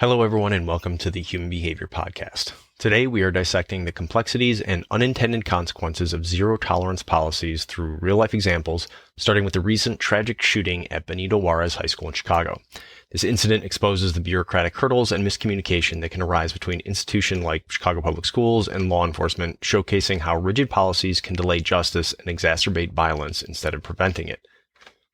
Hello, everyone, and welcome to the Human Behavior Podcast. Today, we are dissecting the complexities and unintended consequences of zero-tolerance policies through real-life examples, starting with the recent tragic shooting at Benito Juarez High School in Chicago. This incident exposes the bureaucratic hurdles and miscommunication that can arise between institutions like Chicago Public Schools and law enforcement, showcasing how rigid policies can delay justice and exacerbate violence instead of preventing it.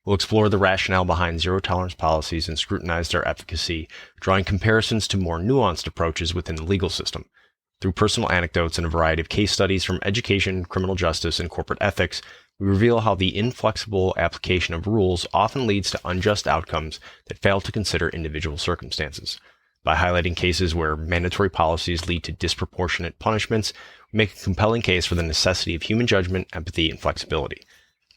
We'll explore the rationale behind zero-tolerance policies and scrutinize their efficacy, drawing comparisons to more nuanced approaches within the legal system. Through personal anecdotes and a variety of case studies from education, criminal justice, and corporate ethics, we reveal how the inflexible application of rules often leads to unjust outcomes that fail to consider individual circumstances. By highlighting cases where mandatory policies lead to disproportionate punishments, we make a compelling case for the necessity of human judgment, empathy, and flexibility.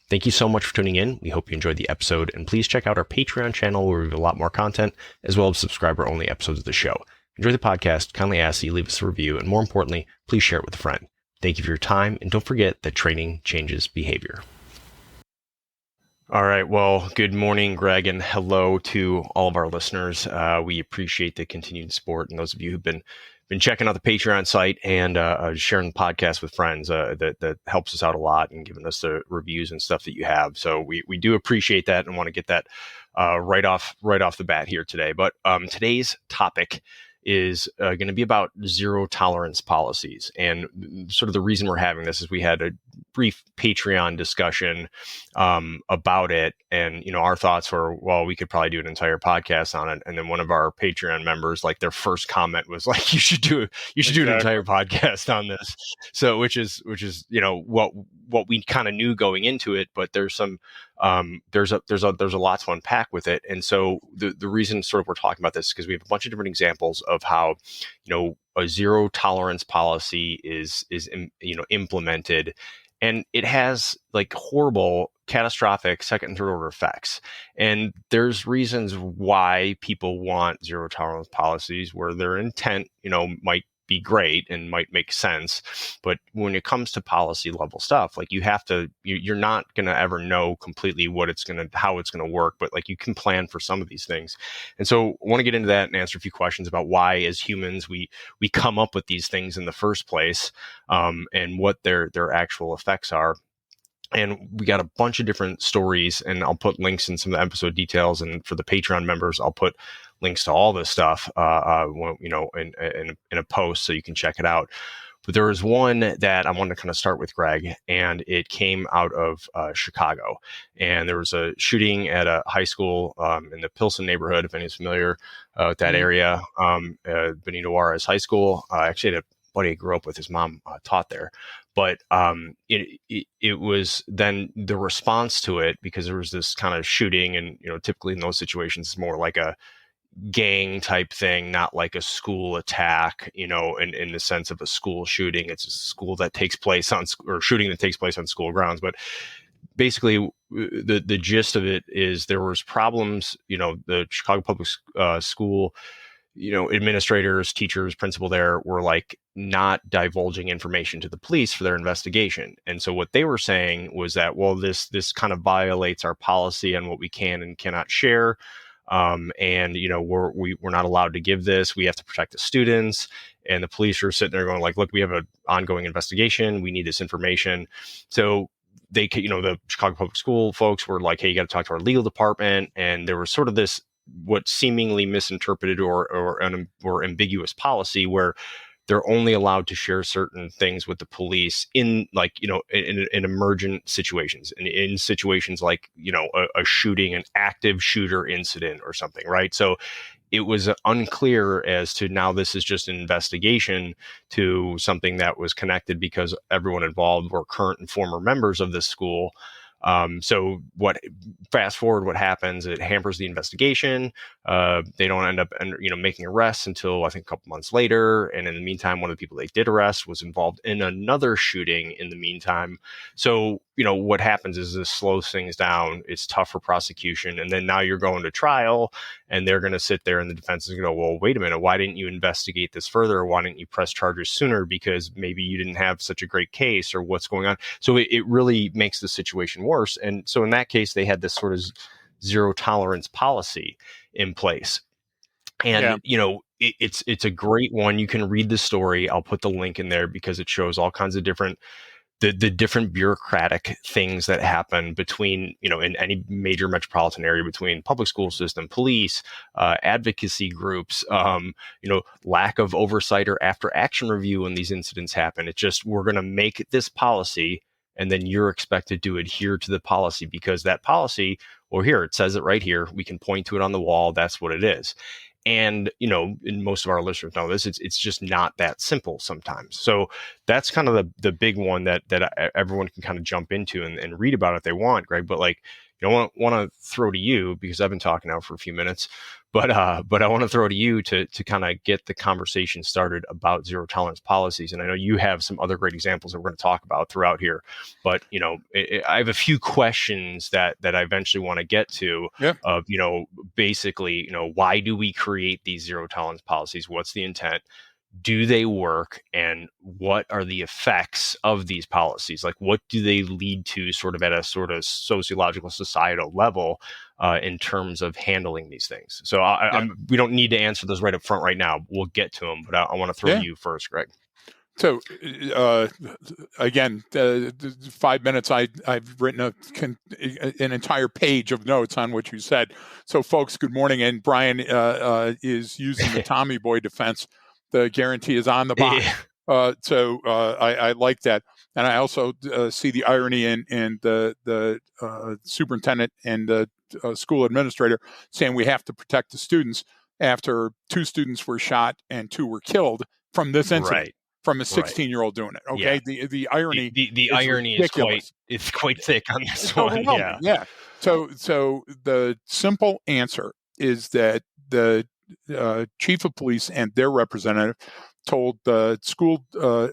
Thank you so much for tuning in. We hope you enjoyed the episode, and please check out our Patreon channel where we have a lot more content, as well as subscriber-only episodes of the show. Enjoy the podcast, kindly ask that you leave us a review, and more importantly, please share it with a friend. Thank you for your time, and don't forget that training changes behavior. All right, well, good morning, Greg, and hello to all of our listeners. We appreciate the continued support, and those of you who've been checking out the Patreon site and sharing the podcast with friends. That helps us out a lot and giving us the reviews and stuff that you have. So we do appreciate that and want to get that right off the bat here today. But today's topic is going to be about zero tolerance policies. And sort of the reason we're having this is we had a brief Patreon discussion about it. And, our thoughts were, well, we could probably do an entire podcast on it. And then one of our Patreon members, like their first comment was like, you should do an entire podcast on this. So, which is, what we kind of knew going into it, but there's some, there's a lot to unpack with it. And so the reason sort of we're talking about this is because we have a bunch of different examples of how, a zero tolerance policy is implemented, and it has like horrible, catastrophic second and third order effects. And there's reasons why people want zero tolerance policies where their intent, might be great and might make sense. But when it comes to policy level stuff, like you're not going to ever know completely how it's going to work, but like you can plan for some of these things. And so I want to get into that and answer a few questions about why as humans, we come up with these things in the first place, and what their actual effects are. And we got a bunch of different stories, and I'll put links in some of the episode details. And for the Patreon members, I'll put links to all this stuff, in a post so you can check it out. But there was one that I wanted to kind of start with, Greg, and it came out of Chicago. And there was a shooting at a high school in the Pilsen neighborhood, if anyone's familiar with that area, Benito Juarez High School. I actually had a buddy I grew up with, his mom taught there. But it was then the response to it, because there was this kind of shooting, and typically in those situations it's more like a gang type thing, not like a school attack, in the sense of a school shooting. It's a school that takes place shooting that takes place on school grounds. But basically the gist of it is there was problems, the Chicago Public School, administrators, teachers, principal there were like not divulging information to the police for their investigation. And so what they were saying was that, well, this kind of violates our policy on what we can and cannot share. And we're not allowed to give this. We have to protect the students. And the police are sitting there going like, look, we have an ongoing investigation. We need this information. So they, the Chicago Public School folks were like, hey, you got to talk to our legal department. And there was sort of this, what seemingly misinterpreted or ambiguous policy where they're only allowed to share certain things with the police in in emergent situations, and in situations like, a shooting, an active shooter incident or something, right? So it was unclear as to now this is just an investigation to something that was connected because everyone involved were current and former members of this school. So fast forward, what happens, it hampers the investigation. They don't end up, making arrests until I think a couple months later. And in the meantime, one of the people they did arrest was involved in another shooting in the meantime. So, what happens is this slows things down. It's tough for prosecution. And then now you're going to trial, and they're going to sit there and the defense is going to go, well, wait a minute, why didn't you investigate this further? Why didn't you press charges sooner? Because maybe you didn't have such a great case, or what's going on. So it really makes the situation worse. And so in that case, they had this sort of zero tolerance policy in place. And, it's a great one. You can read the story. I'll put the link in there because it shows all kinds of different the different bureaucratic things that happen between, in any major metropolitan area, between public school system, police, advocacy groups, lack of oversight or after action review when these incidents happen. It's just, we're going to make this policy, and then you're expected to adhere to the policy because that policy, well, here, it says it right here. We can point to it on the wall. That's what it is. And, and most of our listeners know this, it's just not that simple sometimes. So that's kind of the big one that everyone can kind of jump into and read about if they want, Greg. But like, I want to throw to you, because I've been talking now for a few minutes, but I want to throw to you to kind of get the conversation started about zero tolerance policies. And I know you have some other great examples that we're going to talk about throughout here, but I have a few questions that I eventually want to get to. Yeah. Of basically, why do we create these zero tolerance policies? What's the intent? Do they work? And what are the effects of these policies? Like, what do they lead to sort of at a sort of sociological, societal level in terms of handling these things? So we don't need to answer those right up front right now. We'll get to them, but I want to throw to you first, Greg. So again, 5 minutes, I've written an entire page of notes on what you said. So folks, good morning. And Brian is using the Tommy Boy defense. The guarantee is on the box. So I like that. And I also see the irony in the superintendent and the school administrator saying we have to protect the students after 2 students were shot and 2 were killed from this incident. Right. From a 16-year-old doing it. Okay. Yeah. The irony. The irony is quite thick on this one. Yeah. So the simple answer is that the chief of police and their representative told the school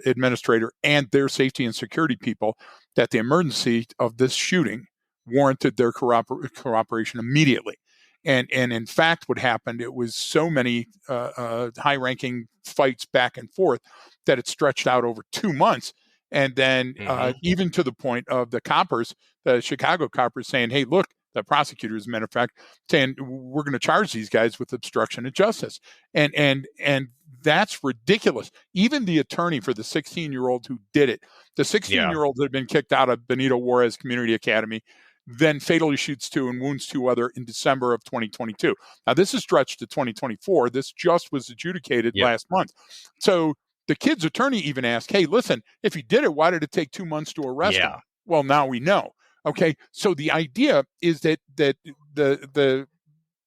administrator and their safety and security people that the emergency of this shooting warranted their cooperation immediately. And in fact, what happened, it was so many high-ranking fights back and forth that it stretched out over 2 months. And then even to the point of the coppers, the Chicago coppers saying, hey, look, the prosecutors, as a matter of fact, saying we're going to charge these guys with obstruction of justice. And that's ridiculous. Even the attorney for the 16-year-old who did it, the 16-year-old had been kicked out of Benito Juarez Community Academy, then fatally shoots 2 and wounds 2 other in December of 2022. Now, this is stretched to 2024. This just was adjudicated last month. So the kid's attorney even asked, hey, listen, if he did it, why did it take 2 months to arrest him? Well, now we know. Okay, so the idea is that the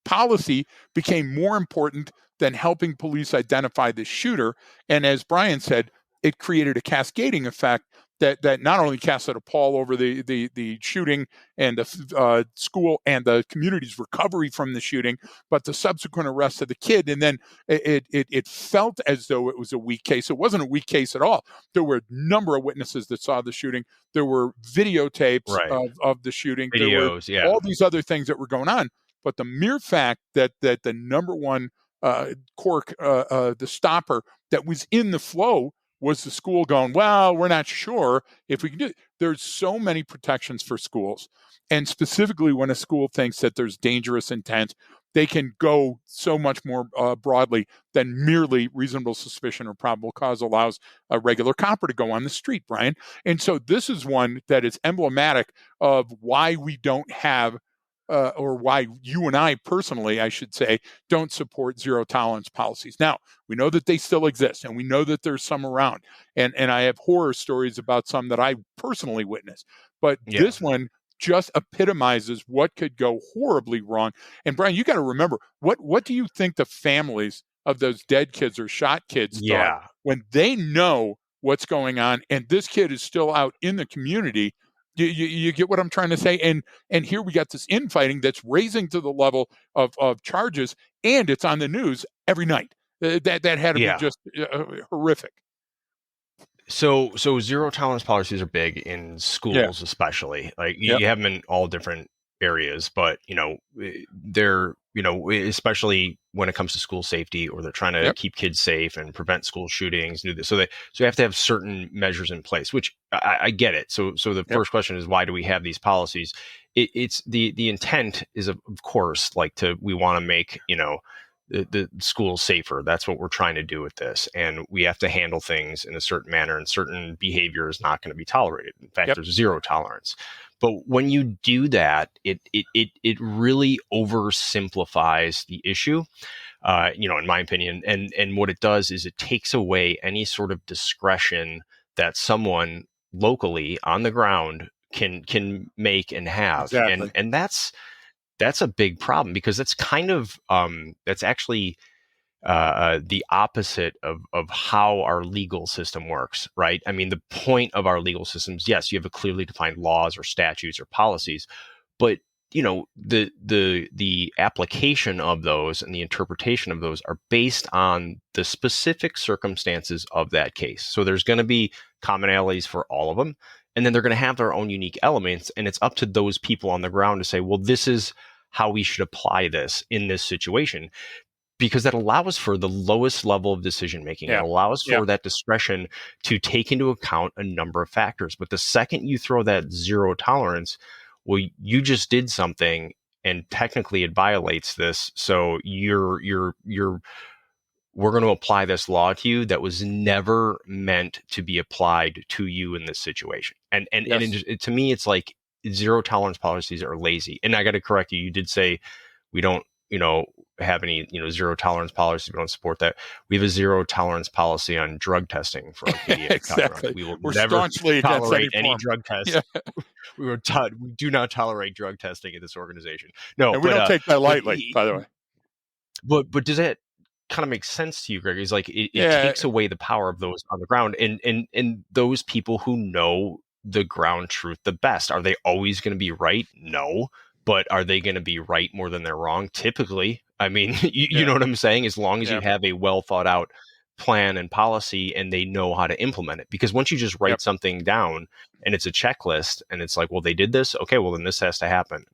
policy became more important than helping police identify the shooter. And as Brian said, it created a cascading effect that not only casted a pall over the shooting and the school and the community's recovery from the shooting, but the subsequent arrest of the kid. And then it felt as though it was a weak case. It wasn't a weak case at all. There were a number of witnesses that saw the shooting. There were videotapes of the shooting. Videos, there were all these other things that were going on. But the mere fact that the number one cork, the stopper that was in the flow was the school going, well, we're not sure if we can do it. There's so many protections for schools. And specifically when a school thinks that there's dangerous intent, they can go so much more broadly than merely reasonable suspicion or probable cause allows a regular copper to go on the street, Brian. And so this is one that is emblematic of why we don't have or why you and I personally, I should say, don't support zero tolerance policies. Now, we know that they still exist, and we know that there's some around. And I have horror stories about some that I personally witnessed. But this one just epitomizes what could go horribly wrong. And Brian, you got to remember, what do you think the families of those dead kids or shot kids thought when they know what's going on and this kid is still out in the community? You get what I'm trying to say? And here we got this infighting that's raising to the level of charges, and it's on the news every night. That had to be just horrific. So zero tolerance policies are big in schools, especially. Like you have them in all different areas, but they're especially when it comes to school safety, or they're trying to keep kids safe and prevent school shootings. Do this, so you have to have certain measures in place, which I get it. So the first question is, why do we have these policies? It's the intent is of course we want to make the school safer. That's what we're trying to do with this. And we have to handle things in a certain manner, and certain behavior is not going to be tolerated. In fact, there's zero tolerance. But when you do that, it really oversimplifies the issue, in my opinion. And what it does is it takes away any sort of discretion that someone locally on the ground can make and have. Exactly. And that's a big problem, because that's kind of that's actually the opposite of how our legal system works, right? I mean, the point of our legal systems, yes, you have a clearly defined laws or statutes or policies, but the application of those and the interpretation of those are based on the specific circumstances of that case. So there's going to be commonalities for all of them, and then they're going to have their own unique elements, and it's up to those people on the ground to say, well, this is how we should apply this in this situation, because that allows for the lowest level of decision making. It allows for that discretion to take into account a number of factors. But the second you throw that zero tolerance, well, you just did something, and technically it violates this. So we're going to apply this law to you that was never meant to be applied to you in this situation. And to me, it's like zero tolerance policies are lazy. And I got to correct you. You did say we don't, have any, zero tolerance policies. We don't support that. We have a zero tolerance policy on drug testing for our pediatric exactly. We will We're never tolerate any form. drug test. Yeah. We do not tolerate drug testing in this organization. No, and we don't take that lightly, by the way. But does that kind of make sense to you, Greg? Is like it takes away the power of those on the ground, and those people who know the ground truth the best. Are they always going to be right? No. But are they going to be right more than they're wrong? Typically. I mean, you know what I'm saying? As long as you have a well thought out plan and policy, and they know how to implement it. Because once you just write something down and it's a checklist, and it's like, well, they did this. Okay, well, then this has to happen.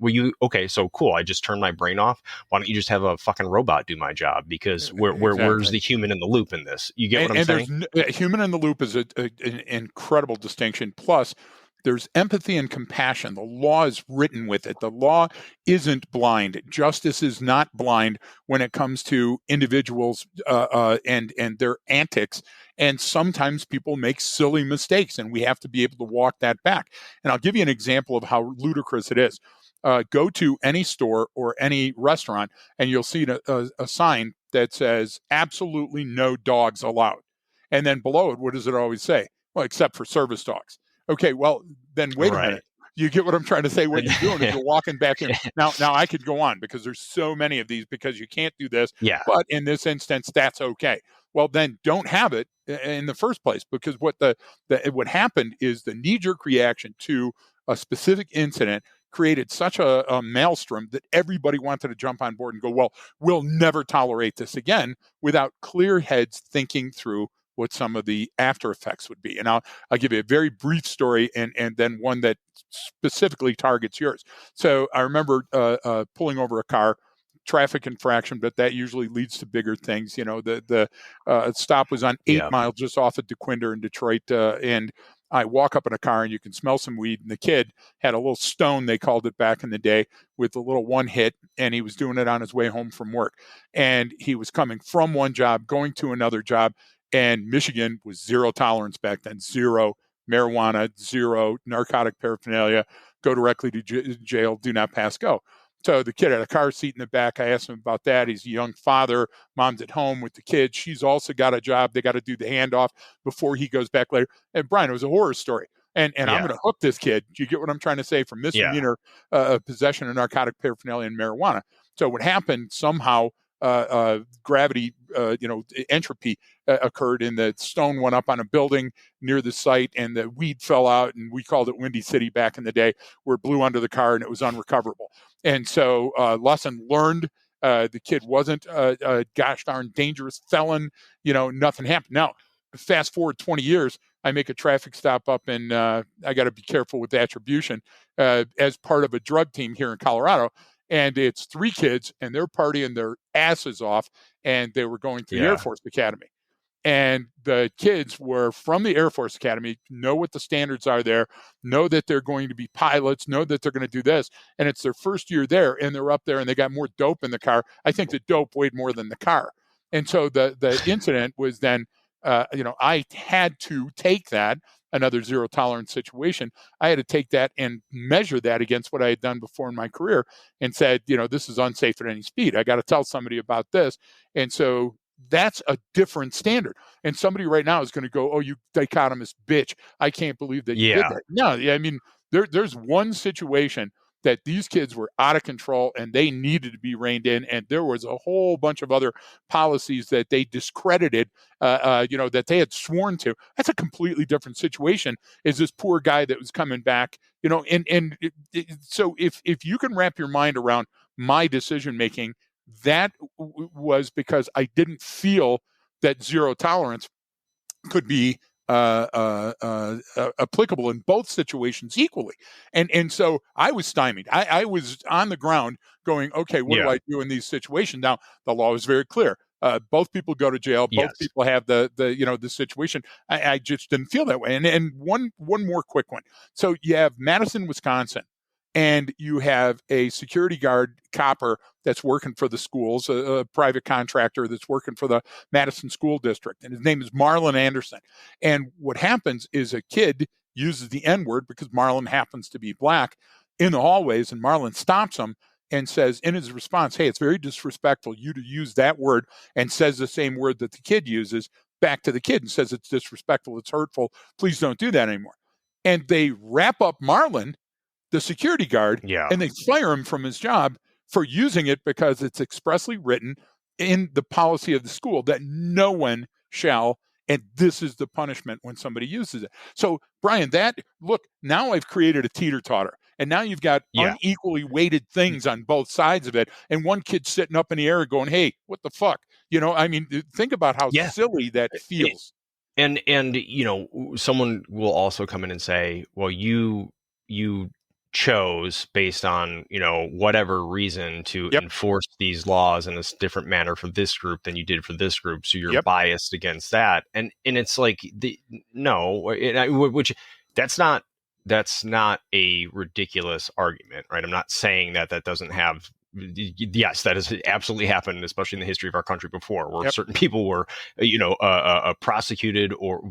Okay, so cool. I just turned my brain off. Why don't you just have a fucking robot do my job? Because where's the human in the loop in this? You get what I'm saying? Human in the loop is an incredible distinction. Plus, there's empathy and compassion. The law is written with it. The law isn't blind. Justice is not blind when it comes to individuals and their antics. And sometimes people make silly mistakes, and we have to be able to walk that back. And I'll give you an example of how ludicrous it is. Go to any store or any restaurant, and you'll see a sign that says, absolutely no dogs allowed. And then below it, what does it always say? Well, except for service dogs. Okay, well, then wait a minute. You get what I'm trying to say? What you're doing is you're walking back in. Now I could go on, because there's so many of these, because you can't do this. Yeah. But in this instance, that's okay. Well, then don't have it in the first place, because what happened is the knee-jerk reaction to a specific incident created such a maelstrom that everybody wanted to jump on board and go, well, we'll never tolerate this again, without clear heads thinking through what some of the after effects would be. And I'll give you a very brief story, and then one that specifically targets yours. So I remember pulling over a car, traffic infraction, but that usually leads to bigger things. The stop was on 8 Mile, just off of DeQuinder in Detroit, and I walk up in a car, and you can smell some weed. And the kid had a little stone, they called it back in the day, with a little one hit, and he was doing it on his way home from work. And he was coming from one job, going to another job. And Michigan was zero tolerance back then, zero marijuana, zero narcotic paraphernalia, go directly to jail, do not pass go. So the kid had a car seat in the back. I asked him about that. He's a young father. Mom's at home with the kids. She's also got a job. They got to do the handoff before he goes back later. And Brian, it was a horror story. And I'm going to hook this kid. Do you get what I'm trying to say? For misdemeanor possession of narcotic paraphernalia and marijuana. So what happened, somehow gravity, entropy occurred, and the stone went up on a building near the site, and the weed fell out, and we called it Windy City back in the day, where it blew under the car and it was unrecoverable. And so lesson learned, the kid wasn't a gosh darn dangerous felon, nothing happened. Now, fast forward 20 years, I make a traffic stop up in, I got to be careful with attribution, as part of a drug team here in Colorado. And it's 3 kids, and they're partying their asses off, and they were going to the Air Force Academy. And the kids were from the Air Force Academy, know what the standards are there, know that they're going to be pilots, know that they're going to do this. And it's their first year there, and they're up there and they got more dope in the car. I think the dope weighed more than the car. And so the incident was then, I had to take that, another zero tolerance situation. I had to take that and measure that against what I had done before in my career and said, this is unsafe at any speed. I got to tell somebody about this. And so that's a different standard. And somebody right now is going to go, oh, you dichotomous bitch. I can't believe that you did that. No, I mean, there's one situation that these kids were out of control and they needed to be reined in. And there was a whole bunch of other policies that they discredited, that they had sworn to. That's a completely different situation. Is this poor guy that was coming back, so if you can wrap your mind around my decision making, that was because I didn't feel that zero tolerance could be applicable in both situations equally. And so I was stymied. I was on the ground going, okay, what do I do in these situations? Now, the law is very clear. Both people go to jail. Both people have the situation. I just didn't feel that way. And one more quick one. So you have Madison, Wisconsin, and you have a security guard copper that's working for the schools, a private contractor that's working for the Madison School District. And his name is Marlon Anderson. And what happens is a kid uses the N-word because Marlon happens to be black in the hallways, and Marlon stops him and says in his response, hey, it's very disrespectful you to use that word, and says the same word that the kid uses back to the kid and says it's disrespectful, it's hurtful, please don't do that anymore. And they wrap up Marlon, the security guard, and they fire him from his job for using it because it's expressly written in the policy of the school that no one shall, and this is the punishment when somebody uses it. So, Brian, now I've created a teeter-totter, and now you've got unequally weighted things on both sides of it, and one kid sitting up in the air going, hey, what the fuck? Think about how silly that feels. And someone will also come in and say, well, you chose based on whatever reason to enforce these laws in a different manner for this group than you did for this group, so you're biased against that. And it's like which that's not a ridiculous argument, right? I'm not saying that doesn't have. Yes, that has absolutely happened, especially in the history of our country before, where certain people were, prosecuted or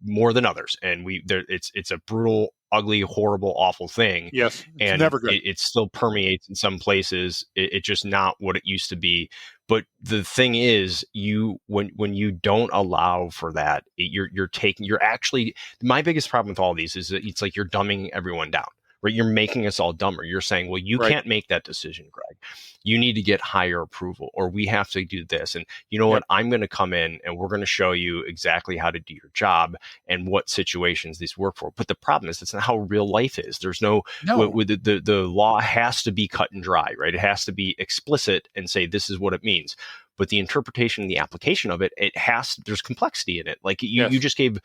more than others, and it's a brutal, ugly, horrible, awful thing. Yes, and never good. It still permeates in some places. It's just not what it used to be. But the thing is, when you don't allow for that, you're actually, my biggest problem with all of these is that it's like you're dumbing everyone down. Right, you're making us all dumber. You're saying, well, you can't make that decision, Greg. You need to get higher approval, or we have to do this. And you know what? I'm going to come in and we're going to show you exactly how to do your job and what situations these work for. But the problem is, that's not how real life is. There's no. The law has to be cut and dry, right? It has to be explicit and say this is what it means. But the interpretation and the application of it, there's complexity in it. Like you just gave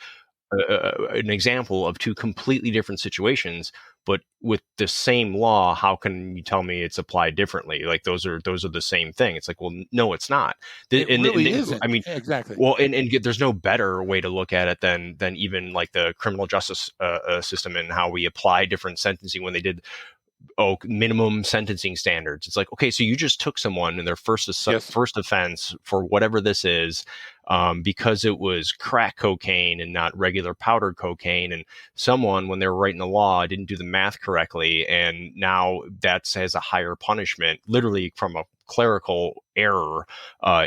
an example of two completely different situations, but with the same law, how can you tell me it's applied differently? Like those are the same thing. It's like, well, no, it's not. It really isn't. I mean, exactly. Well, and there's no better way to look at it than even like the criminal justice system and how we apply different sentencing when they did minimum sentencing standards. It's like, okay, so you just took someone in their first offense for whatever this is, because it was crack cocaine and not regular powdered cocaine, and someone, when they were writing the law, didn't do the math correctly, and now that has a higher punishment, literally from a clerical error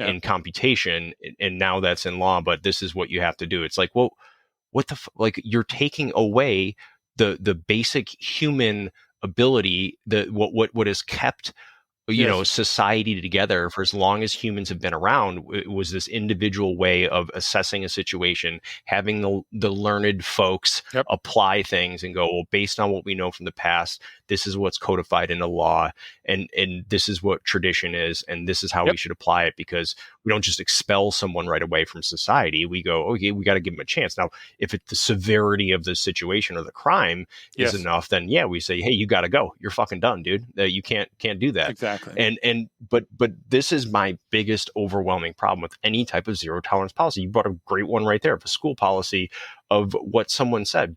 in computation, and now that's in law, but this is what you have to do. It's like, well, like you're taking away the basic human ability, what has kept society together for as long as humans have been around. It was this individual way of assessing a situation, having the learned folks apply things and go, well, based on what we know from the past, this is what's codified in the law, and this is what tradition is, and this is how we should apply it, because we don't just expel someone right away from society. We go, okay, we got to give them a chance. Now, if the severity of the situation or the crime is enough, then we say, hey, you got to go. You're fucking done, dude. You can't do that. Exactly. Exactly. But this is my biggest overwhelming problem with any type of zero tolerance policy. You brought a great one right there of a school policy of what someone said.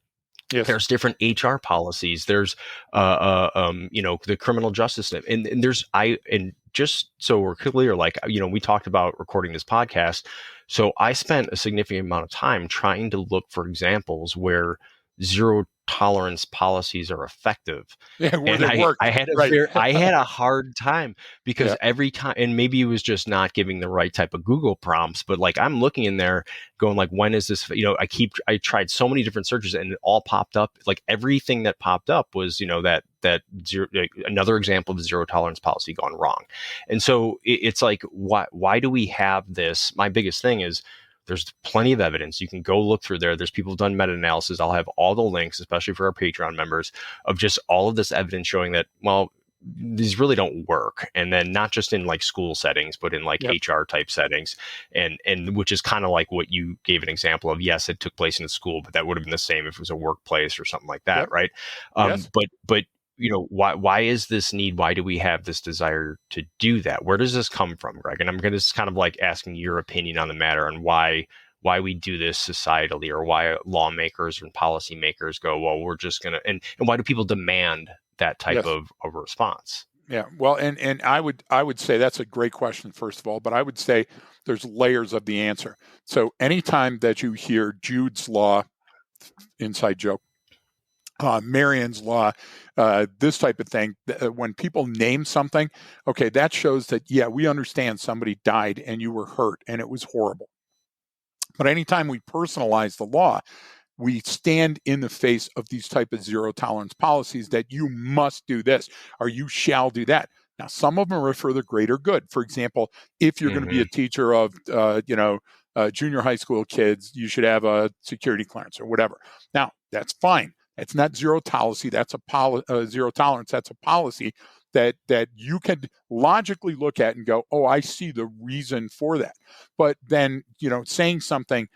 Yes. There's different HR policies. There's, the criminal justice system, and and just so we're clear, like, we talked about recording this podcast. So I spent a significant amount of time trying to look for examples where zero tolerance policies are effective. Yeah, where And they work. I had Right. I had a hard time because Yeah. every time, and maybe it was just not giving the right type of Google prompts, but like I'm looking in there going like, when is this, I tried so many different searches and it all popped up. Like everything that popped up was, that zero, another example of zero tolerance policy gone wrong. And so it's like, why do we have this? My biggest thing is, there's plenty of evidence. You can go look through there. There's people who've done meta-analysis. I'll have all the links, especially for our Patreon members, of just all of this evidence showing that, well, these really don't work. And then not just in like school settings, but in like HR type settings. And which is kind of like what you gave an example of. Yes, it took place in a school, but that would have been the same if it was a workplace or something like that. Right. Yes. But why is this need? Why do we have this desire to do that? Where does this come from, Greg? And I'm going to kind of like asking your opinion on the matter and why we do this societally, or why lawmakers and policymakers go, well, we're just going to, and why do people demand that type of response? Yeah. Well, and I would say that's a great question, first of all, but I would say there's layers of the answer. So anytime that you hear Jude's Law, inside joke, Marion's Law, this type of thing, when people name something, okay, that shows that, yeah, we understand somebody died and you were hurt and it was horrible. But anytime we personalize the law, we stand in the face of these type of zero tolerance policies that you must do this or you shall do that. Now, some of them are for the greater good. For example, if you're going to be a teacher of, junior high school kids, you should have a security clearance or whatever. Now, that's fine. It's not zero tolerance. That's zero tolerance. That's a policy that you can logically look at and go, oh, I see the reason for that. But then, saying something,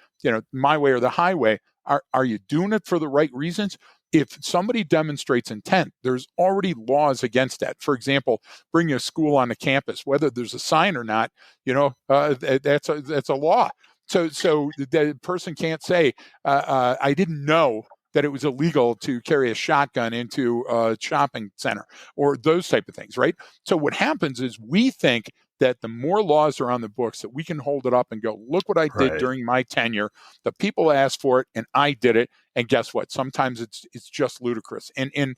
my way or the highway, are you doing it for the right reasons? If somebody demonstrates intent, there's already laws against that. For example, bring a school on the campus, whether there's a sign or not, that's a law. So the person can't say, I didn't know that it was illegal to carry a shotgun into a shopping center or those type of things, right? So what happens is we think that the more laws are on the books that we can hold it up and go, look what I did during my tenure. The people asked for it and I did it. And guess what? Sometimes it's just ludicrous. And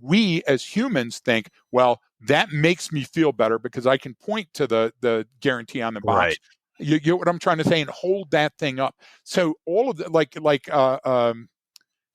we as humans think, well, that makes me feel better because I can point to the guarantee on the box. Right. You get what I'm trying to say, and hold that thing up. So all of the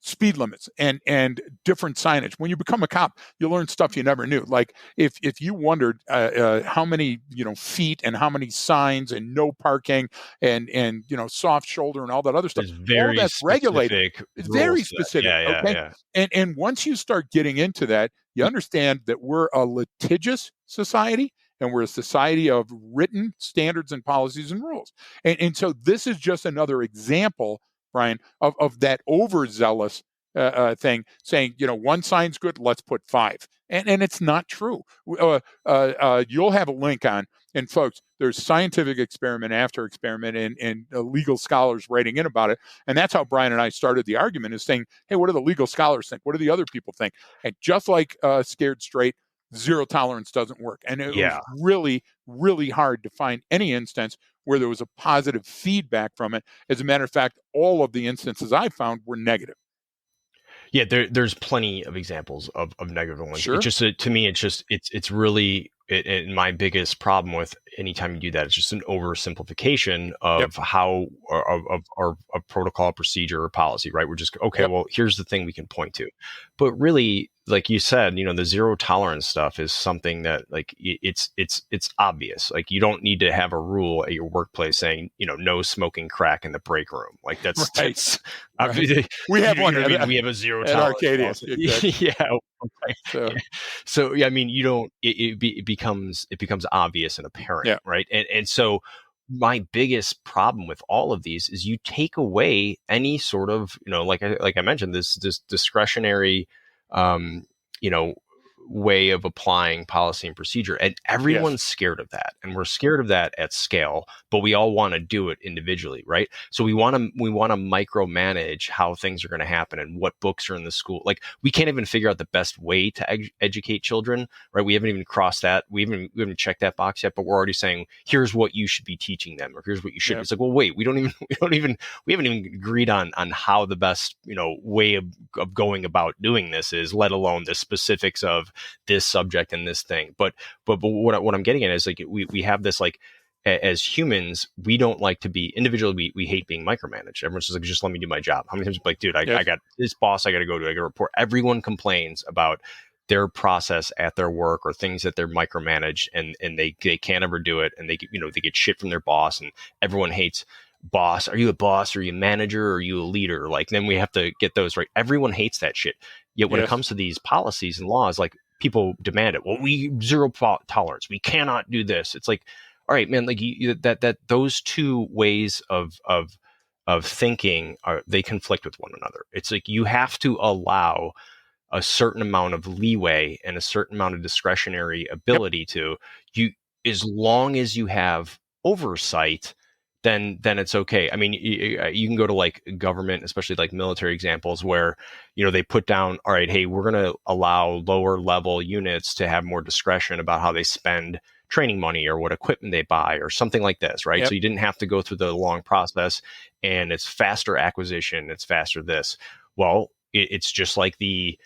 speed limits and different signage. When you become a cop, you learn stuff you never knew. Like if you wondered how many feet and how many signs and no parking and soft shoulder and all that other stuff, all that's regulated. It's very specific. Yeah. And once you start getting into that, you understand that we're a litigious society. And we're a society of written standards and policies and rules. And so this is just another example, Brian, of that overzealous thing, saying, one sign's good, let's put 5. And it's not true. You'll have a link on, and folks, there's scientific experiment after experiment and legal scholars writing in about it. And that's how Brian and I started the argument, is saying, hey, what do the legal scholars think? What do the other people think? And just like Scared Straight, zero tolerance doesn't work. And it was really, really hard to find any instance where there was a positive feedback from it. As a matter of fact, all of the instances I found were negative. Yeah, there's plenty of examples of negative ones. Sure. It just, to me, it's really, my biggest problem with anytime you do that, it's just an oversimplification of how of a protocol, procedure, or policy, right? We're just, okay, well, here's the thing we can point to. But really, like you said, the zero tolerance stuff is something that, like, it's obvious. Like, you don't need to have a rule at your workplace saying, no smoking crack in the break room. Like, that's right. We have one. We have a zero tolerance Arcadia. So I mean, it becomes obvious and apparent, right? And so my biggest problem with all of these is you take away any sort of, like I mentioned, this discretionary, way of applying policy and procedure, and everyone's scared of that, and we're scared of that at scale, but we all want to do it individually, right? So we want to micromanage how things are going to happen and what books are in the school. Like, we can't even figure out the best way to educate children, right? We haven't even crossed that. We haven't checked that box yet, but we're already saying, here's what you should be teaching them, or here's what you should. It's like, well, wait, we haven't even agreed on how the best, way of going about doing this is, let alone the specifics of this subject and this thing. But what I'm getting at is, like, we have this, like, as humans, we don't like to be individually. We hate being micromanaged. Everyone's just like, just let me do my job. How many times, like, dude, I got this boss I got to go to. I got to report. Everyone complains about their process at their work, or things that they're micromanaged, and they can't ever do it, and they get shit from their boss, and everyone hates boss. Are you a boss? Are you a manager? Or are you a leader? Like, then we have to get those right. Everyone hates that shit. Yet when it comes to these policies and laws, like, people demand it. Well, we zero tolerance. We cannot do this. It's like, all right, man. Like, that those two ways of thinking they conflict with one another. It's like, you have to allow a certain amount of leeway and a certain amount of discretionary ability to you, as long as you have oversight. Then it's okay. I mean, you can go to, like, government, especially like military examples, where they put down, all right, hey, we're going to allow lower level units to have more discretion about how they spend training money or what equipment they buy or something like this, right? So you didn't have to go through the long process, and it's faster acquisition, it's faster this. Well, it's just like the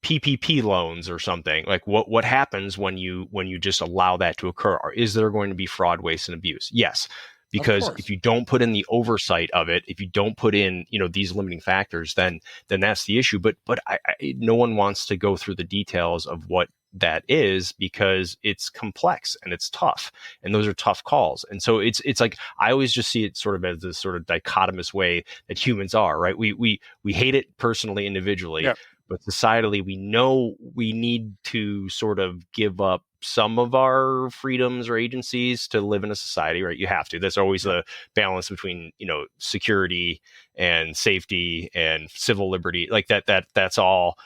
PPP loans or something. Like, what happens when you just allow that to occur? Or is there going to be fraud, waste, and abuse? Yes, because if you don't put in the oversight of it, if you don't put in these limiting factors, then that's the issue. But no one wants to go through the details of what that is, because it's complex and it's tough, and those are tough calls. And so it's like, I always just see it sort of as this sort of dichotomous way that humans are, right? We hate it personally, individually, but societally, we know we need to sort of give up some of our freedoms or agencies to live in a society, right? You have to. There's always a balance between, security and safety and civil liberty. Like that's all.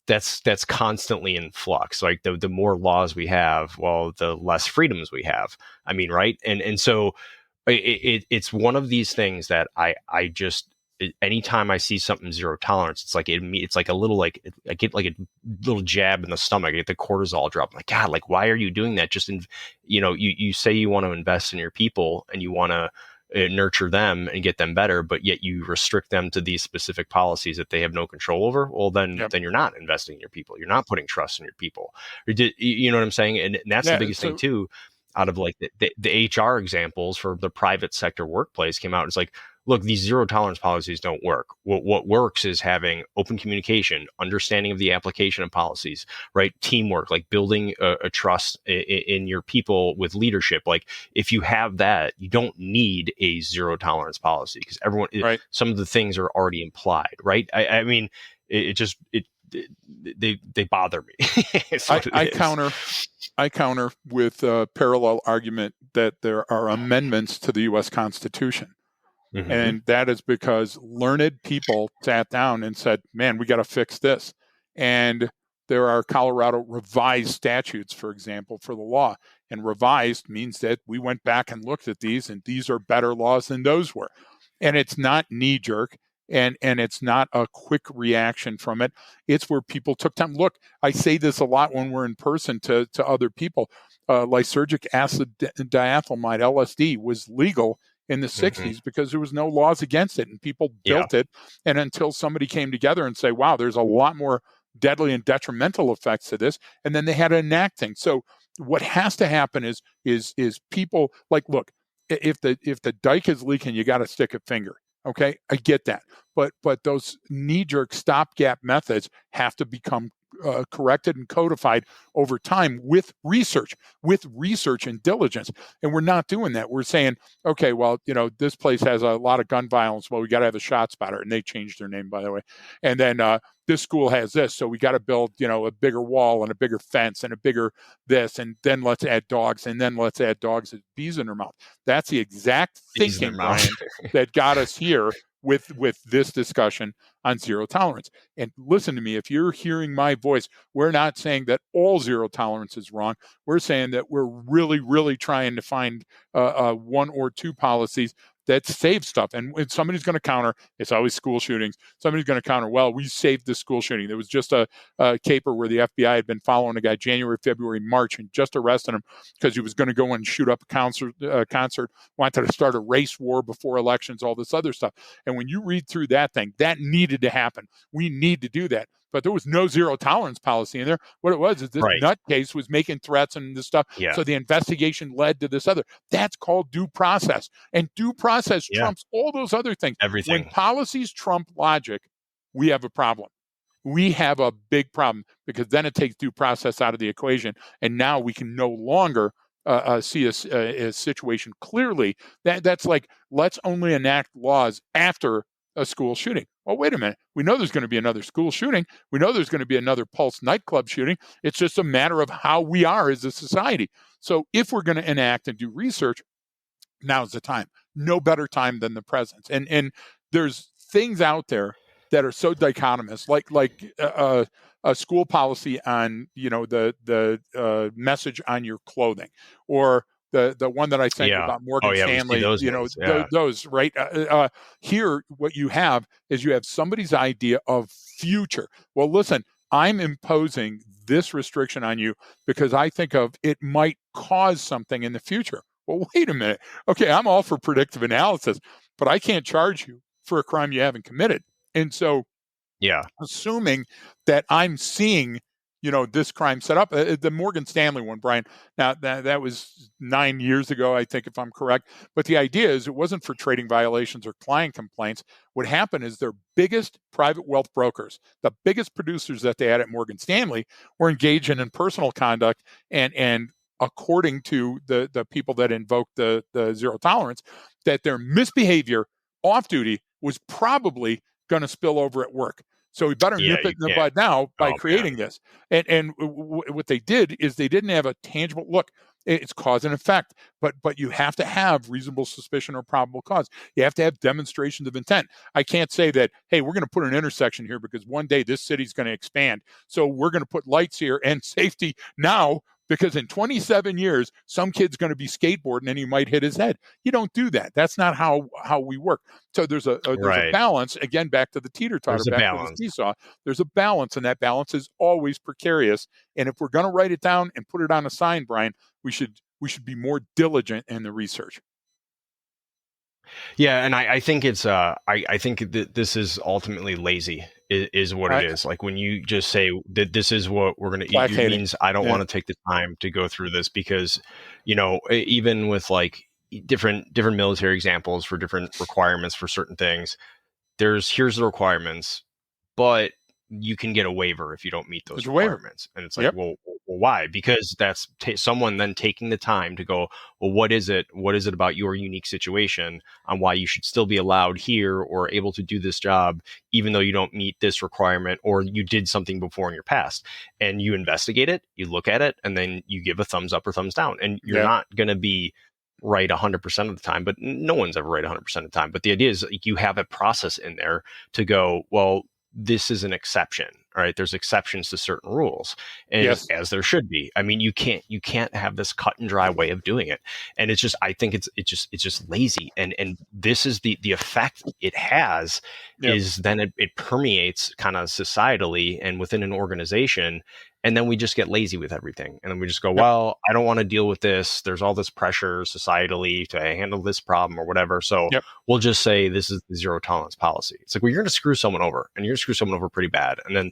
That's constantly in flux. Like, the more laws we have, well, the less freedoms we have. I mean, right? And so it's one of these things that I just, anytime I see something zero tolerance, it's like a little, like, I get like a little jab in the stomach. I get the cortisol drop. I'm like, God, like, why are you doing that? Just you say you want to invest in your people and you want to nurture them and get them better, but yet you restrict them to these specific policies that they have no control over. Well, then you're not investing in your people. You're not putting trust in your people. You know what I'm saying? And that's the biggest thing too. Out of, like, the HR examples for the private sector workplace came out. It's like, look, these zero tolerance policies don't work. What works is having open communication, understanding of the application of policies, right? Teamwork, like building a trust in your people with leadership. Like, if you have that, you don't need a zero tolerance policy, because everyone, some of the things are already implied, right? I mean, they bother me. I counter with a parallel argument that there are amendments to the U.S. Constitution. Mm-hmm. And that is because learned people sat down and said, man, we got to fix this. And there are Colorado revised statutes, for example, for the law. And revised means that we went back and looked at these, and these are better laws than those were. And it's not knee-jerk, and it's not a quick reaction from it. It's where people took time. Look, I say this a lot when we're in person to other people. Lysergic acid diethylamide, LSD, was legal in the 60s because there was no laws against it, and people built it. And until somebody came together and say, wow, there's a lot more deadly and detrimental effects to this, and then they had to enact things. So what has to happen is people, like, look, if the dike is leaking, you got to stick a finger. Okay, I get that, but those knee-jerk stopgap methods have to become corrected and codified over time with research and diligence. And we're not doing that. We're saying, okay, well, this place has a lot of gun violence. Well, we got to have a shot spotter, and they changed their name, by the way. And then this school has this, so we got to build, a bigger wall and a bigger fence and a bigger this, and then let's add dogs, and then let's add dogs as bees in their mouth. That's the exact thinking, Brian, that got us here. with this discussion on zero tolerance. And listen to me, if you're hearing my voice, we're not saying that all zero tolerance is wrong. We're saying that we're really, really trying to find one or two policies that save stuff. And if somebody's going to counter, it's always school shootings. Somebody's going to counter, well, we saved the school shooting. There was just a caper where the FBI had been following a guy January, February, March, and just arrested him because he was going to go and shoot up a concert, wanted to start a race war before elections, all this other stuff. And when you read through that thing, that needed to happen. We need to do that. But there was no zero tolerance policy in there. What it was is this nutcase was making threats and this stuff. Yeah. So the investigation led to this other. That's called due process. And due process trumps all those other things. Everything. When policies trump logic, we have a problem. We have a big problem because then it takes due process out of the equation. And now we can no longer see a situation clearly. That's like, let's only enact laws after a school shooting. Well, wait a minute. We know there's going to be another school shooting. We know there's going to be another Pulse nightclub shooting. It's just a matter of how we are as a society. So if we're going to enact and do research, now's the time. No better time than the present. And there's things out there that are so dichotomous, like a school policy on, the message on your clothing, or the one that I sent you about Morgan Stanley, those right here. What you have is you have somebody's idea of future. Well, listen, I'm imposing this restriction on you because I think of it might cause something in the future. Well, wait a minute. Okay, I'm all for predictive analysis, but I can't charge you for a crime you haven't committed. And so, assuming that I'm seeing, this crime set up, the Morgan Stanley one, Brian, now that was 9 years ago, I think, if I'm correct. But the idea is it wasn't for trading violations or client complaints. What happened is their biggest private wealth brokers, the biggest producers that they had at Morgan Stanley, were engaged in personal conduct and according to the people that invoked the zero tolerance, that their misbehavior off duty was probably going to spill over at work. So we better nip it in the bud now by creating this. And what they did is they didn't have a tangible look. It's cause and effect, but you have to have reasonable suspicion or probable cause. You have to have demonstrations of intent. I can't say that, hey, we're going to put an intersection here because one day this city's going to expand. So we're going to put lights here and safety now, because in 27 years, some kid's going to be skateboarding and he might hit his head. You don't do that. That's not how we work. So there's a balance. Again, back to the teeter-totter, back to the seesaw. There's a balance, and that balance is always precarious. And if we're going to write it down and put it on a sign, Brian, we should be more diligent in the research. Yeah, and I think it's I think that this is ultimately lazy is what it is. Like when you just say that this is what we're going to eat, it means I don't want to take the time to go through this because, even with like different military examples for different requirements for certain things, here's the requirements, but you can get a waiver if you don't meet those requirements. And it's like, well, why? Because that's someone then taking the time to go, well, what is it about your unique situation on why you should still be allowed here or able to do this job, even though you don't meet this requirement or you did something before in your past. And you investigate it, you look at it, and then you give a thumbs up or thumbs down. And you're not going to be right 100% of the time, but no one's ever right 100% of the time. But the idea is you have a process in there to go, well, this is an exception, right? There's exceptions to certain rules, and as there should be. I mean, you can't have this cut and dry way of doing it, and it's just, I think it's just lazy, and this is the effect it has is then it permeates kind of societally and within an organization. And then we just get lazy with everything. And then we just go, well, I don't want to deal with this. There's all this pressure societally to handle this problem or whatever. So we'll just say this is the zero tolerance policy. It's like, well, you're going to screw someone over, and you're going to screw someone over pretty bad. And then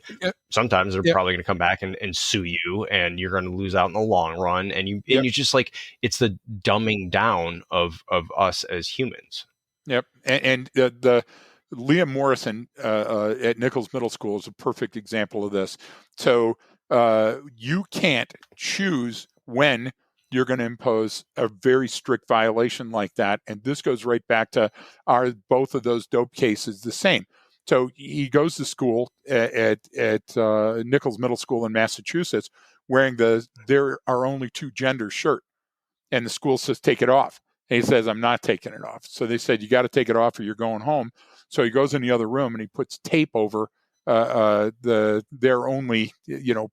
sometimes they're probably going to come back and sue you, and you're going to lose out in the long run. And you just like, it's the dumbing down of us as humans. Yep. And the Liam Morrison at Nichols Middle School is a perfect example of this. So you can't choose when you're going to impose a very strict violation like that. And this goes right back to, are both of those dope cases the same? So he goes to school at Nichols Middle School in Massachusetts wearing there are only two genders shirt. And the school says, take it off. And he says, I'm not taking it off. So they said, you got to take it off or you're going home. So he goes in the other room and he puts tape over their only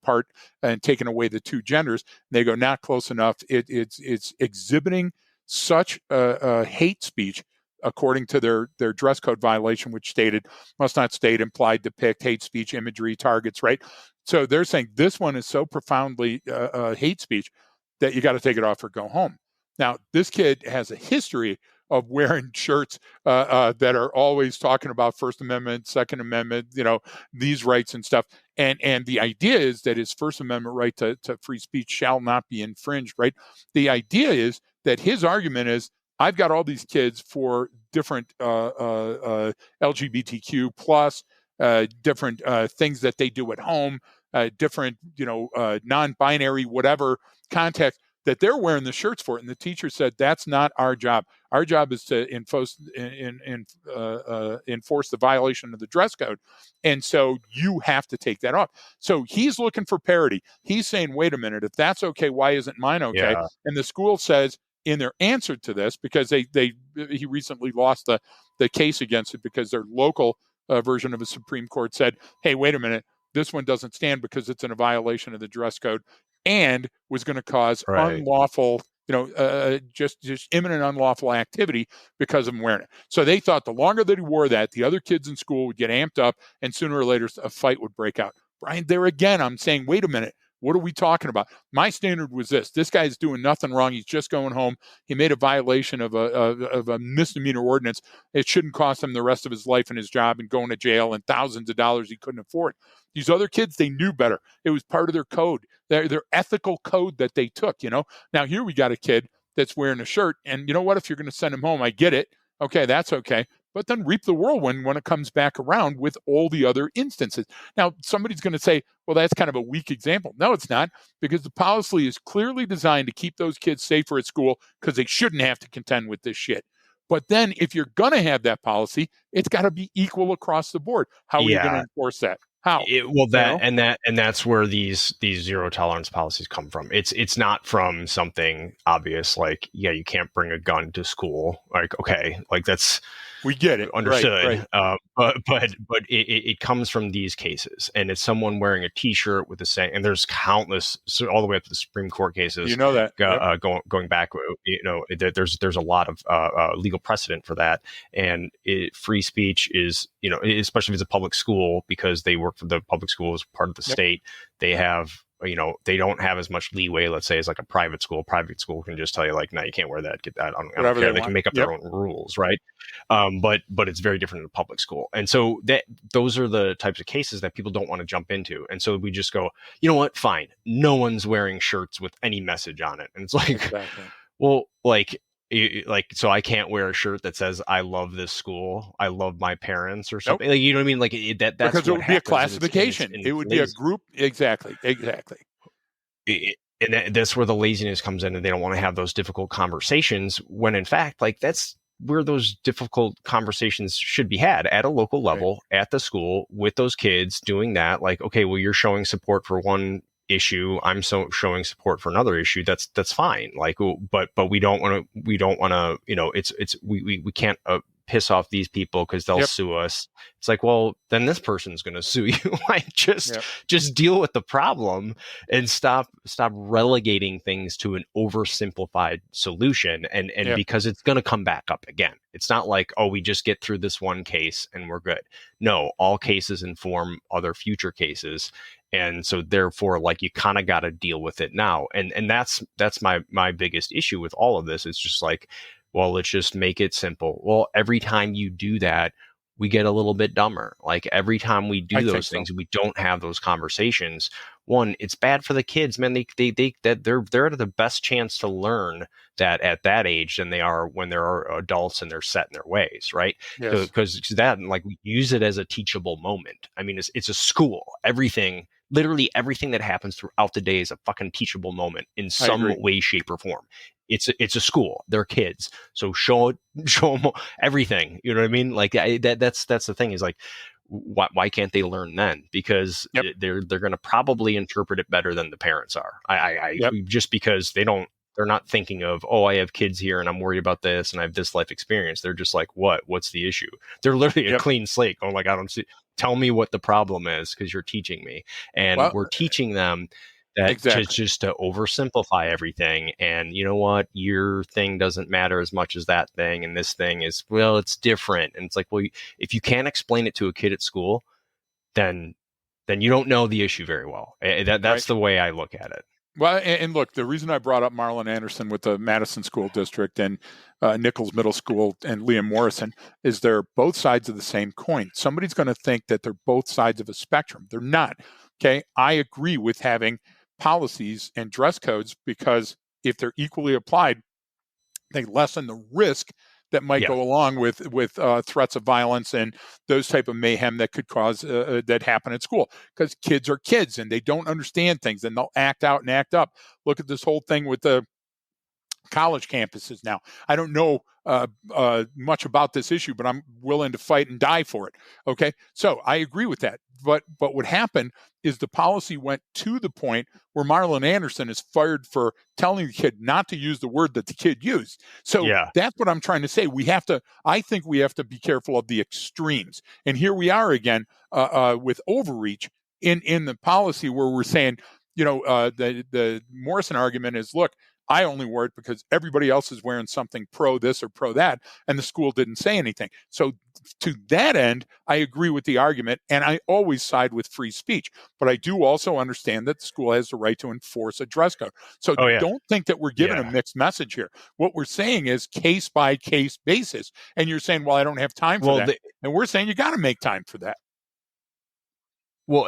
part and taking away the two genders. And they go, not close enough. It's exhibiting such hate speech according to their dress code violation, which stated must not state, implied, depict hate speech, imagery, targets, right? So they're saying this one is so profoundly hate speech that you got to take it off or go home. Now, this kid has a history of wearing shirts that are always talking about First Amendment, Second Amendment, these rights and stuff. And the idea is that his First Amendment right to free speech shall not be infringed, right? The idea is that his argument is, I've got all these kids for different LGBTQ plus, different things that they do at home, different, non-binary, whatever context, that they're wearing the shirts for it. And the teacher said, that's not our job. Our job is to enforce the violation of the dress code. And so you have to take that off. So he's looking for parity. He's saying, wait a minute, if that's okay, why isn't mine okay? Yeah. And the school says, in their answer to this, because he recently lost the case against it because their local version of the Supreme Court said, hey, wait a minute, this one doesn't stand because it's in a violation of the dress code and was going to cause unlawful, just imminent unlawful activity because of him wearing it. So they thought the longer that he wore that, the other kids in school would get amped up and sooner or later a fight would break out. Brian, there again, I'm saying, wait a minute. What are we talking about? My standard was this. This guy's doing nothing wrong. He's just going home. He made a violation of a misdemeanor ordinance. It shouldn't cost him the rest of his life and his job and going to jail and thousands of dollars he couldn't afford. These other kids, they knew better. It was part of their code, their ethical code that they took, Now here we got a kid that's wearing a shirt, and you know what? If you're going to send him home, I get it. Okay, that's okay. But then reap the whirlwind when it comes back around with all the other instances. Now, somebody's going to say, well, that's kind of a weak example. No, it's not, because the policy is clearly designed to keep those kids safer at school because they shouldn't have to contend with this shit. But then if you're going to have that policy, it's got to be equal across the board. How are you going to enforce that? How? That's where these zero tolerance policies come from. It's not from something obvious like, yeah, you can't bring a gun to school. Like, okay, like that's, we get it, understood. Right. But it comes from these cases, and it's someone wearing a T-shirt with the same. And there's countless, all the way up to the Supreme Court cases. That going back. There's a lot of legal precedent for that, and free speech is, especially if it's a public school, because they work for the public school as part of the state. They have. They don't have as much leeway, let's say, as like a private school. Private school can just tell you, like, no, you can't wear that, get that. I don't care. They can make up their own rules, right? But it's very different in a public school. And so those are the types of cases that people don't want to jump into. And so we just go, you know what? Fine. No one's wearing shirts with any message on it. And it's like, well, so I can't wear a shirt that says I love this school, I love my parents, or something. Like, you know what I mean? Like that's because it would be a classification. It would be a group. Exactly. And that's where the laziness comes in, and they don't want to have those difficult conversations. When in fact, like, that's where those difficult conversations should be had, at a local level, at the school, with those kids, doing that. Like, okay, well, you're showing support for one issue, I'm showing support for another issue. That's fine. Like, but we don't want to, we can't piss off these people because they'll sue us. It's like, well, then this person's going to sue you. Like, just deal with the problem and stop relegating things to an oversimplified solution. And because it's going to come back up again. It's not like, oh, we just get through this one case and we're good. No, all cases inform other future cases. And so therefore, like, you kind of got to deal with it now. And that's my biggest issue with all of this. It's just like, well, let's just make it simple. Well, every time you do that, we get a little bit dumber. Like, every time we do those things, we don't have those conversations. One, it's bad for the kids, man. They're at the best chance to learn that at that age than they are when they're adults and they're set in their ways, right? Because that, like, we use it as a teachable moment. I mean, it's a school. Literally everything that happens throughout the day is a fucking teachable moment in some way, shape, or form. It's a school. They're kids, so show them everything. You know what I mean? Like, that's the thing. Is like, why can't they learn then? Because they're going to probably interpret it better than the parents are. Just because they don't They're not thinking of, oh, I have kids here and I'm worried about this and I have this life experience. They're just like, what's the issue? They're literally a Yep. clean slate going like, I don't see, tell me what the problem is because you're teaching me. And Well, we're teaching them that exactly. just to oversimplify everything. And you know what? Your thing doesn't matter as much as that thing. And this thing is, well, it's different. And it's like, well, if you can't explain it to a kid at school, then you don't know the issue very well. That's Right. the way I look at it. Well, and look, the reason I brought up Marlon Anderson with the Madison School District and Nichols Middle School and Liam Morrison is they're both sides of the same coin. Somebody's going to think that they're both sides of a spectrum. They're not. Okay. I agree with having policies and dress codes because if they're equally applied, they lessen the risk that might go along with threats of violence and those type of mayhem that could cause that happen at school, because kids are kids and they don't understand things and they'll act out and act up. Look at this whole thing with the college campuses now. I don't know much about this issue, but I'm willing to fight and die for it. Okay, so I agree with that. But what happened is the policy went to the point where Marlon Anderson is fired for telling the kid not to use the word that the kid used. So that's what I'm trying to say. I think we have to be careful of the extremes. And here we are again with overreach in the policy where we're saying, the Morrison argument is, look, I only wore it because everybody else is wearing something pro this or pro that, and the school didn't say anything. So to that end, I agree with the argument, and I always side with free speech. But I do also understand that the school has the right to enforce a dress code. So don't think that we're giving a mixed message here. What we're saying is case-by-case basis. And you're saying, well, I don't have time for that. And we're saying you got to make time for that. Well,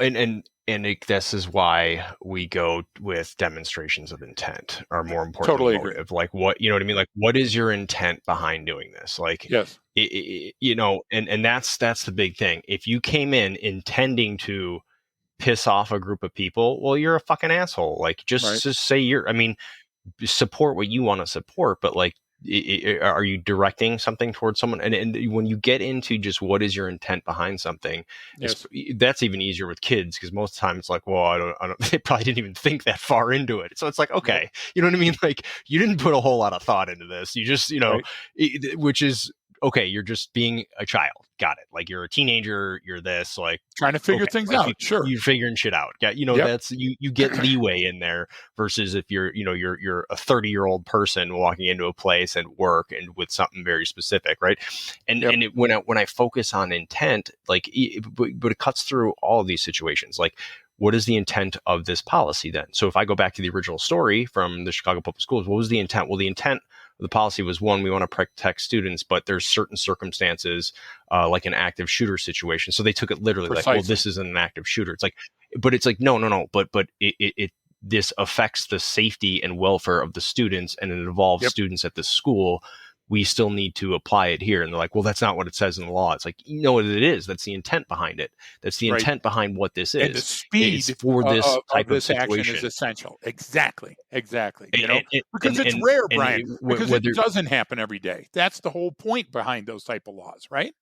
this is why we go with demonstrations of intent are more important. Totally than motive. Like what, you know what I mean? Like what is your intent behind doing this? Like, yes, and that's the big thing. If you came in intending to piss off a group of people, well, you're a fucking asshole. Like just say support what you want to support, but like, are you directing something towards someone? And when you get into just what is your intent behind something, that's even easier with kids, because most of the time it's like, well, I don't they probably didn't even think that far into it. So it's like, okay, you know what I mean? Like you didn't put a whole lot of thought into this. You just, which is okay. You're just being a child. Got it. Like you're a teenager. You're this, like trying to figure things out. Sure. You're figuring shit out. Yeah. That's, you get leeway in there versus if you're a 30-year-old person walking into a place and work and with something very specific. Right. And, when I focus on intent, like, but it cuts through all of these situations. Like, what is the intent of this policy then? So if I go back to the original story from the Chicago Public Schools, what was the intent? Well, the intent of the policy was, one, we want to protect students, but there's certain circumstances, like an active shooter situation. So they took it literally. Precisely. Like, well, this isn't an active shooter. It's like, but it's like, no. But this affects the safety and welfare of the students, and it involves students at the school. We still need to apply it here. And they're like, well, that's not what it says in the law. It's like, you know what it is. That's the intent behind it. That's the intent behind what this is. And the speed it's for this type of situation action is essential. Exactly. Because it's rare, Brian, because it doesn't happen every day. That's the whole point behind those type of laws, right?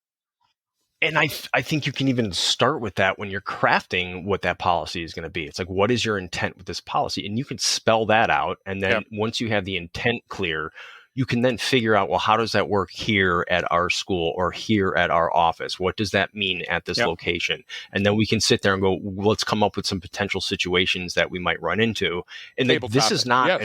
And I think you can even start with that when you're crafting what that policy is going to be. It's like, what is your intent with this policy? And you can spell that out. And then once you have the intent clear, you can then figure out, well, how does that work here at our school or here at our office? What does that mean at this location? And then we can sit there and go, well, let's come up with some potential situations that we might run into. And this is not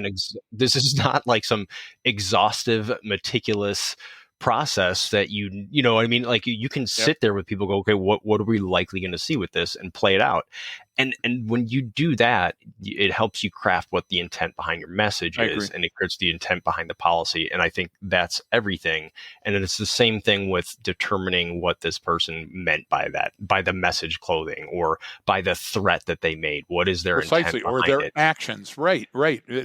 this is not like some exhaustive, meticulous process that you know what I mean? Like you can sit there with people, go, okay, what are we likely going to see with this, and play it out. And when you do that, it helps you craft what the intent behind your message is, and it creates the intent behind the policy. And I think that's everything. And it's the same thing with determining what this person meant by that, by the message clothing or by the threat that they made. What is their intent behind or their actions? Right.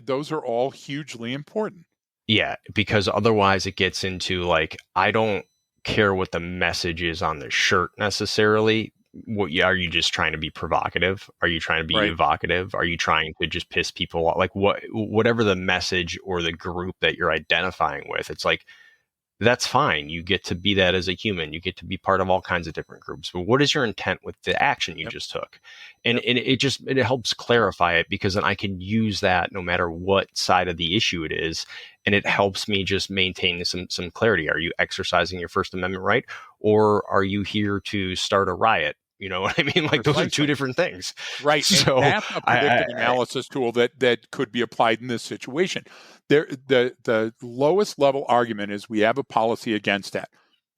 Those are all hugely important. Yeah, because otherwise it gets into like, I don't care what the message is on the shirt necessarily. Are you just trying to be provocative? Are you trying to be evocative? Are you trying to just piss people off? Like whatever the message or the group that you're identifying with, it's like, that's fine. You get to be that as a human. You get to be part of all kinds of different groups. But what is your intent with the action you Yep. just took? And, Yep. and it helps clarify it, because then I can use that no matter what side of the issue it is. And it helps me just maintain some clarity. Are you exercising your First Amendment right? Or are you here to start a riot? You know what I mean? Like, those are two Precisely. different things. Right, and So that's a predictive analysis tool that could be applied in this situation. The lowest level argument is we have a policy against that.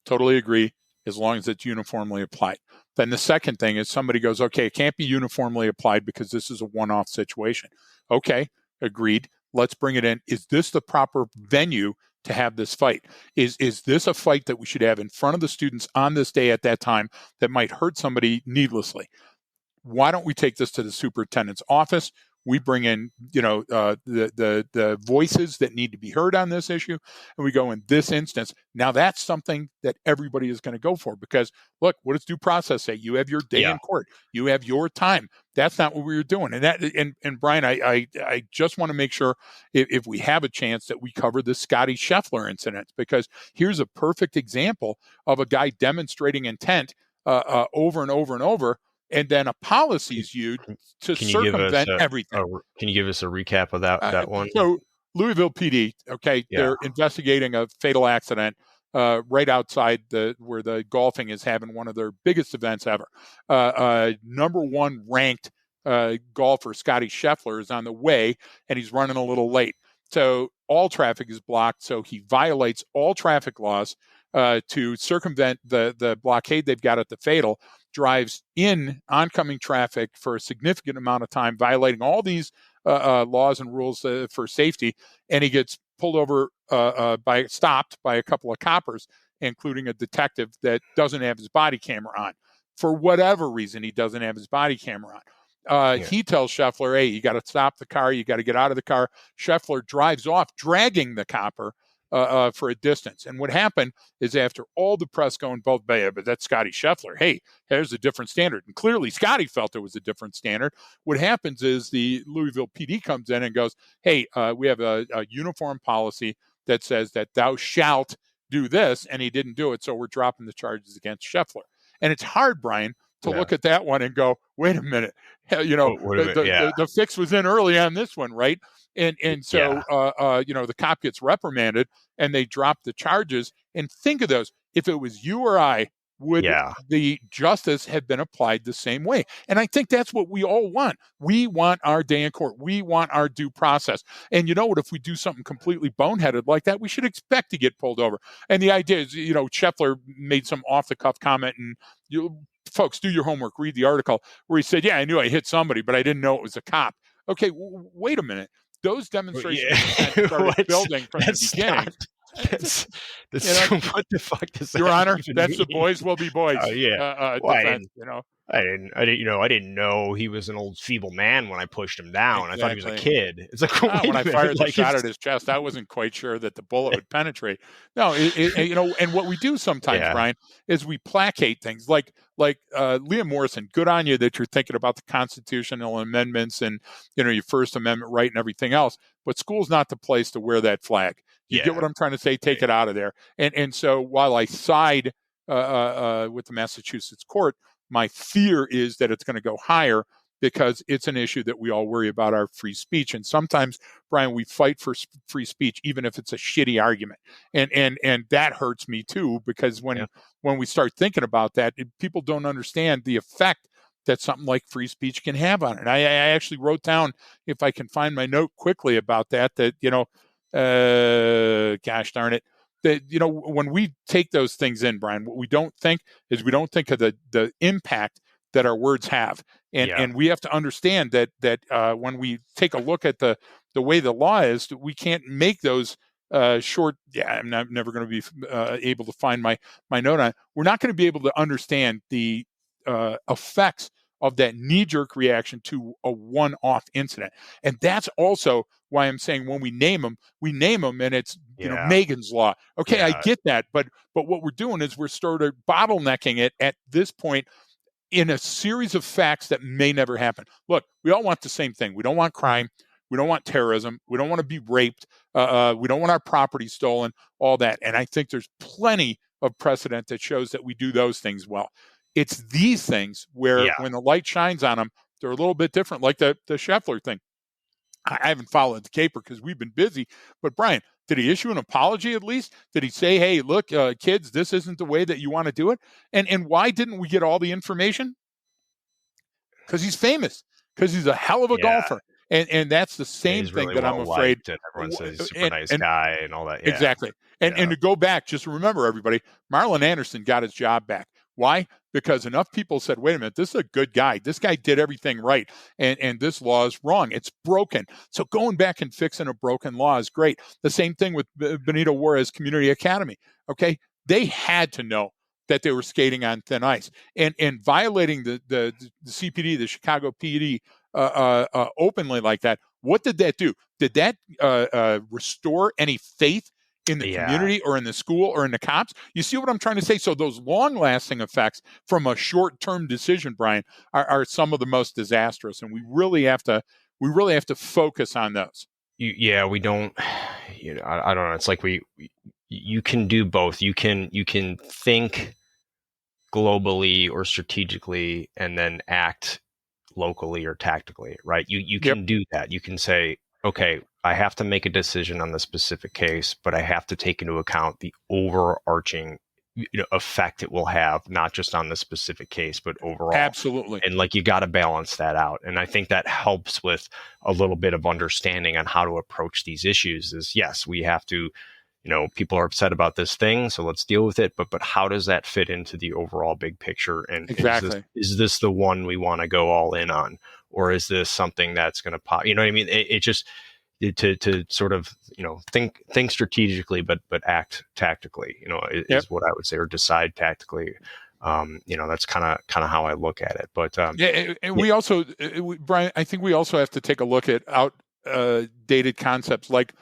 Totally agree, as long as it's uniformly applied. Then the second thing is somebody goes, okay, it can't be uniformly applied because this is a one-off situation. Okay, agreed. Let's bring it in. Is this the proper venue to have this fight? Is this a fight that we should have in front of the students on this day at that time that might hurt somebody needlessly? Why don't we take this to the superintendent's office? We bring in, the voices that need to be heard on this issue, and we go in this instance. Now that's something that everybody is going to go for, because look, what does due process say? You have your day in court. You have your time. That's not what we were doing. And Brian, I just want to make sure if we have a chance that we cover the Scotty Scheffler incident, because here's a perfect example of a guy demonstrating intent over and over and over. And then a policy is used to circumvent everything. Can you give us a recap of that one? So Louisville PD, okay, they're investigating a fatal accident right outside where the golfing is having one of their biggest events ever. Number one ranked golfer, Scotty Scheffler, is on the way, and he's running a little late. So all traffic is blocked. So he violates all traffic laws to circumvent the blockade they've got at the fatal, drives in oncoming traffic for a significant amount of time, violating all these laws and rules for safety, and he gets pulled over, stopped by a couple of coppers, including a detective that doesn't have his body camera on. For whatever reason, he doesn't have his body camera on. He tells Scheffler, hey, you got to stop the car. You got to get out of the car. Scheffler drives off, dragging the copper for a distance. And what happened is, after all the press going both way, but that's Scotty Scheffler. Hey, there's a different standard. And clearly Scotty felt it was a different standard. What happens is the Louisville PD comes in and goes, hey, we have a uniform policy that says that thou shalt do this. And he didn't do it. So we're dropping the charges against Scheffler. And it's hard, Brian, to look at that one and go, wait a minute, the fix was in early on this one, right? And so the cop gets reprimanded and they drop the charges. And think of those. If it was you or I, would the justice have been applied the same way? And I think that's what we all want. We want our day in court. We want our due process. And you know what? If we do something completely boneheaded like that, we should expect to get pulled over. And the idea is, Scheffler made some off-the-cuff comment, and folks, do your homework, read the article, where he said, yeah, I knew I hit somebody, but I didn't know it was a cop. Okay, wait a minute. Those demonstrations started building from the beginning. What the fuck does that Your Honor, that's mean? the boys will be boys. Defense, I didn't know he was an old feeble man when I pushed him down. Exactly. I thought he was a kid. It's like, when I fired the shot at his chest, I wasn't quite sure that the bullet would penetrate. No, and what we do sometimes, Brian, is we placate things like Liam Morrison. Good on you that you're thinking about the constitutional amendments and your First Amendment right and everything else. But school's not the place to wear that flag. You get what I'm trying to say? Take it out of there. And so while I side with the Massachusetts court, my fear is that it's going to go higher, because it's an issue that we all worry about, our free speech. And sometimes, Brian, we fight for free speech, even if it's a shitty argument. And that hurts me too, because when we start thinking about that, people don't understand the effect that something like free speech can have on it. I actually wrote down, if I can find my note quickly about that, gosh darn it, that, when we take those things in, Brian, what we don't think is, we don't think of the impact that our words have. And we have to understand that when we take a look at the way the law is, we can't make those short. I'm never going to be able to find my note on it. We're not going to be able to understand the effects of that knee-jerk reaction to a one-off incident. And that's also why I'm saying, when we name them, and it's Megan's Law. Okay, I get that, but what we're doing is we're sort of bottlenecking it at this point in a series of facts that may never happen. Look, we all want the same thing. We don't want crime. We don't want terrorism. We don't want to be raped. We don't want our property stolen, all that. And I think there's plenty of precedent that shows that we do those things well. It's these things where when the light shines on them, they're a little bit different, like the Scheffler thing. I haven't followed the caper because we've been busy. But Brian, did he issue an apology at least? Did he say, hey, look, kids, this isn't the way that you want to do it? And why didn't we get all the information? Because he's famous, because he's a hell of a golfer. And that's the same thing really that I'm afraid. And everyone says he's a super nice guy and all that. Yeah. Exactly. And to go back, just remember, everybody, Marlon Anderson got his job back. Why? Because enough people said, wait a minute, this is a good guy. This guy did everything right. And this law is wrong. It's broken. So going back and fixing a broken law is great. The same thing with Benito Juarez Community Academy. Okay. They had to know that they were skating on thin ice and violating the CPD, the Chicago PD, openly like that. What did that do? Did that restore any faith in the community or in the school or in the cops? You see what I'm trying to say? So those long-lasting effects from a short-term decision, Brian, are some of the most disastrous, and we really have to focus on those. We don't. I don't know. It's like you can do both. You can think globally or strategically, and then act locally or tactically, right? You can do that. You can say, okay, I have to make a decision on the specific case, but I have to take into account the overarching effect it will have, not just on the specific case, but overall. Absolutely. And you got to balance that out. And I think that helps with a little bit of understanding on how to approach these issues. Is yes, we have to, people are upset about this thing, so let's deal with it. But how does that fit into the overall big picture? And exactly, is this the one we want to go all in on, or is this something that's going to pop? You know what I mean? It just to sort of think strategically, but act tactically. Is what I would say, or decide tactically. That's kind of how I look at it. But we also, Brian, I think we also have to take a look at outdated concepts like.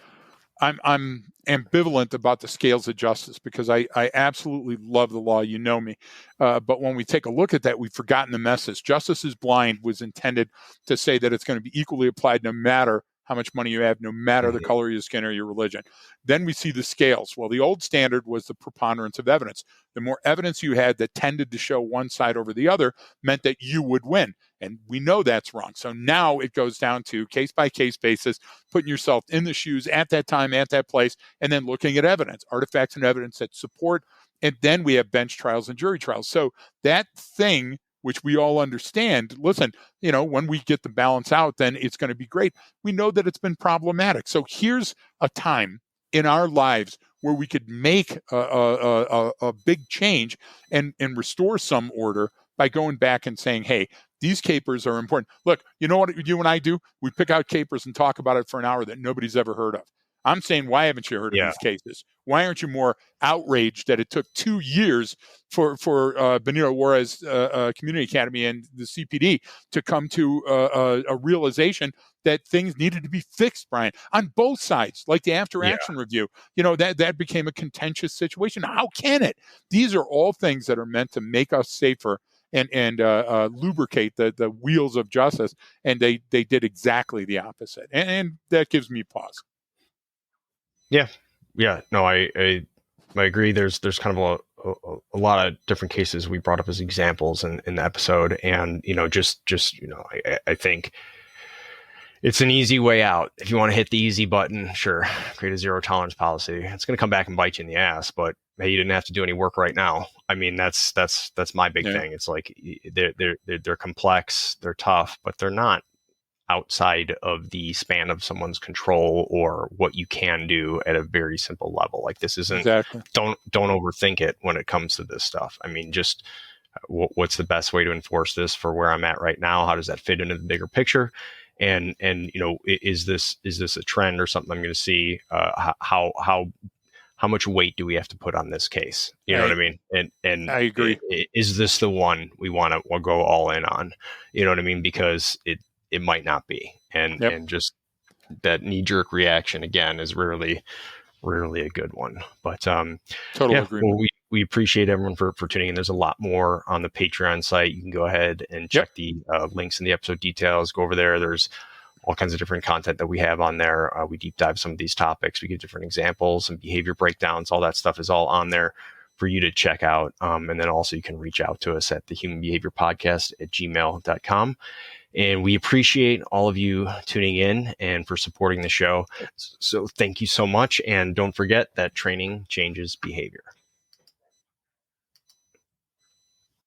I'm ambivalent about the scales of justice because I absolutely love the law. You know me. But when we take a look at that, we've forgotten the message. Justice is blind was intended to say that it's going to be equally applied no matter how much money you have, no matter the color of your skin or your religion. Then we see the scales. Well, the old standard was the preponderance of evidence. The more evidence you had that tended to show one side over the other meant that you would win. And we know that's wrong. So now it goes down to case-by-case basis, putting yourself in the shoes at that time, at that place, and then looking at evidence, artifacts and evidence that support. And then we have bench trials and jury trials. So that thing, which we all understand, listen, when we get the balance out, then it's going to be great. We know that it's been problematic. So here's a time in our lives where we could make a big change and restore some order by going back and saying, hey, these capers are important. Look, you know what you and I do? We pick out capers and talk about it for an hour that nobody's ever heard of. I'm saying, why haven't you heard of these cases? Why aren't you more outraged that it took 2 years for Benito Juarez Community Academy and the CPD to come to a realization that things needed to be fixed, Brian, on both sides, like the after action review? That became a contentious situation. How can it? These are all things that are meant to make us safer and lubricate the wheels of justice, and they did exactly the opposite, and that gives me pause. No, I agree. There's kind of a lot of different cases we brought up as examples in the episode, and I think it's an easy way out. If you want to hit the easy button, sure, create a zero tolerance policy. It's going to come back and bite you in the ass, but hey, you didn't have to do any work right now. I mean, that's my big thing. It's like they're complex, they're tough, but they're not outside of the span of someone's control or what you can do at a very simple level. Like this isn't, don't overthink it when it comes to this stuff. I mean, just what's the best way to enforce this for where I'm at right now? How does that fit into the bigger picture? And is this a trend or something I'm going to see? How much weight do we have to put on this case? You know what I mean? And I agree. Is this the one we want to go all in on? You know what I mean? Because it might not be. And just that knee-jerk reaction, again, is rarely a good one. But total agreement. Well, we appreciate everyone for tuning in. There's a lot more on the Patreon site. You can go ahead and check the links in the episode details. Go over there. There's all kinds of different content that we have on there. We deep dive some of these topics. We give different examples and behavior breakdowns. All that stuff is all on there for you to check out. And then also you can reach out to us at the Human Behavior Podcast at gmail.com. And we appreciate all of you tuning in and for supporting the show. So thank you so much. And don't forget that training changes behavior.